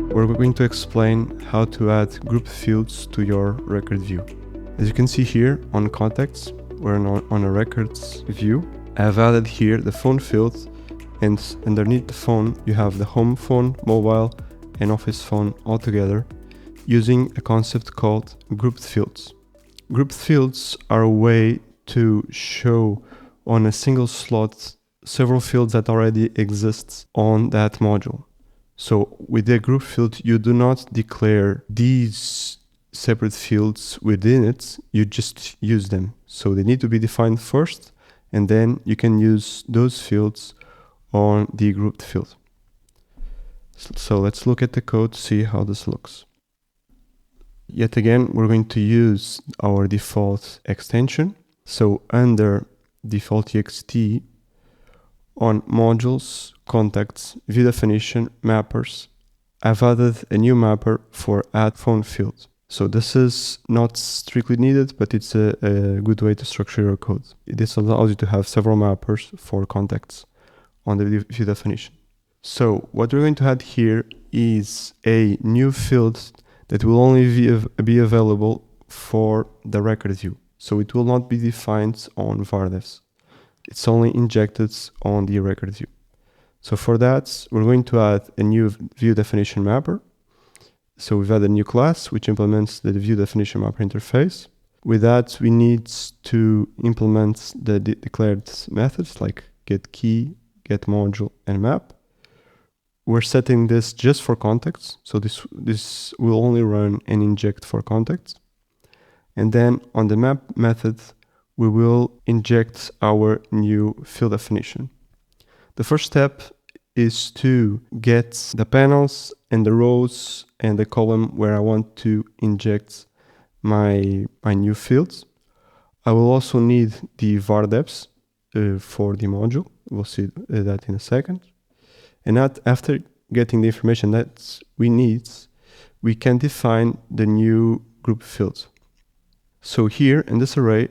We're going to explain how to add group fields to your record view. As you can see here on contacts, we're on a records view. I've added here the phone field, and underneath the phone you have the home phone, mobile and office phone all together using a concept called grouped fields. Grouped fields are a way to show on a single slot several fields that already exist on that module. So with the group field, you do not declare these separate fields within it, you just use them. So they need to be defined first, and then you can use those fields on the grouped field. So let's look at the code to see how this looks. Yet again, we're going to use our default extension. So under default txt, on modules, contacts, view definition, mappers, I've added a new mapper for add phone field. So this is not strictly needed, but it's a good way to structure your code. This allows you to have several mappers for contacts on the view definition. So what we're going to add here is a new field that will only be available for the record view. So it will not be defined on vardevs. It's only injected on the record view. So for that, we're going to add a new view definition mapper. So we've added a new class which implements the view definition mapper interface. With that, we need to implement the declared methods like getKey, getModule, and map. We're setting this just for contacts. So this will only run and inject for contacts. And then on the map method, we will inject our new field definition. The first step is to get the panels and the rows and the column where I want to inject my new fields. I will also need the vardevs for the module. We'll see that in a second. And after getting the information that we need, we can define the new group fields. So here in this array,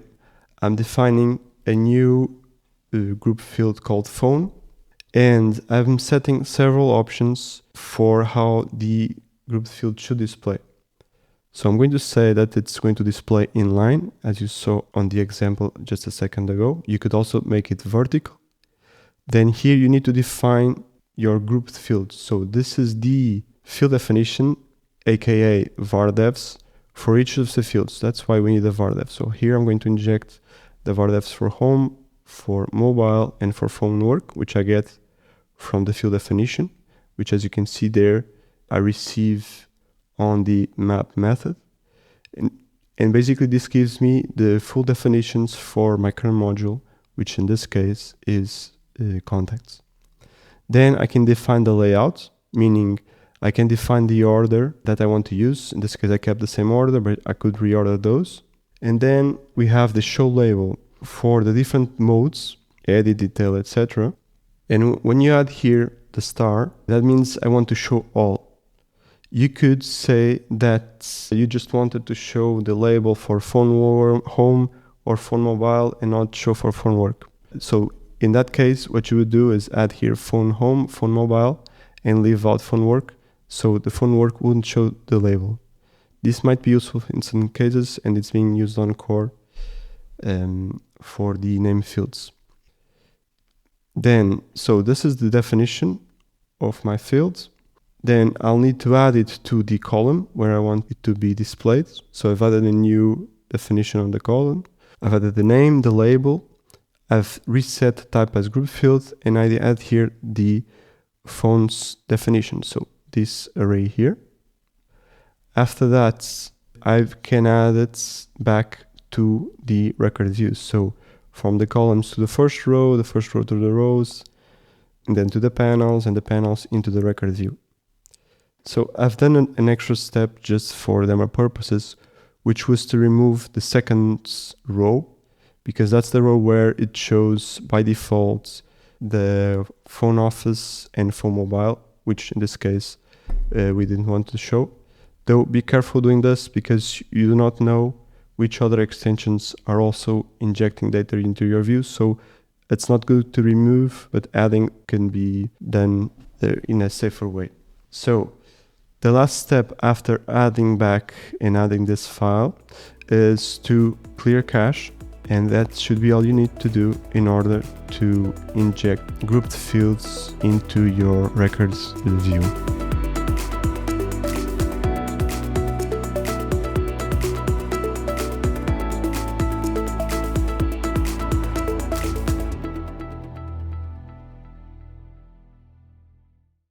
I'm defining a new group field called phone, and I'm setting several options for how the group field should display. So I'm going to say that it's going to display inline, as you saw on the example just a second ago. You could also make it vertical. Then here you need to define your grouped field. So this is the field definition, aka vardevs, for each of the fields. That's why we need a vardev. So here I'm going to inject the vardevs for home, for mobile, and for phone work, which I get from the field definition, which, as you can see there, I receive on the map method. And basically this gives me the full definitions for my current module, which in this case is contacts. Then I can define the layout, meaning I can define the order that I want to use. In this case, I kept the same order, but I could reorder those. And then we have the show label for the different modes, edit, detail, etc. And when you add here the star, that means I want to show all. You could say that you just wanted to show the label for phone home or phone mobile and not show for phone work. So in that case, what you would do is add here phone home, phone mobile, and leave out phone work. So the phone work wouldn't show the label. This might be useful in some cases, and it's being used on core for the name fields. Then, so this is the definition of my fields. Then I'll need to add it to the column where I want it to be displayed. So I've added a new definition on the column. I've added the name, the label. I've reset type as group field, and I add here the phone's definition. So this array here. After that, I can add it back to the record views. So from the columns to the first row to the rows, and then to the panels, and the panels into the record view. So I've done an extra step just for demo purposes, which was to remove the second row, because that's the row where it shows by default the phone office and phone mobile, which in this case we didn't want to show. Though be careful doing this, because you do not know which other extensions are also injecting data into your view. So It's not good to remove, but adding can be done in a safer way. So the last step after adding back and adding this file is to clear cache, and that should be all you need to do in order to inject grouped fields into your records view.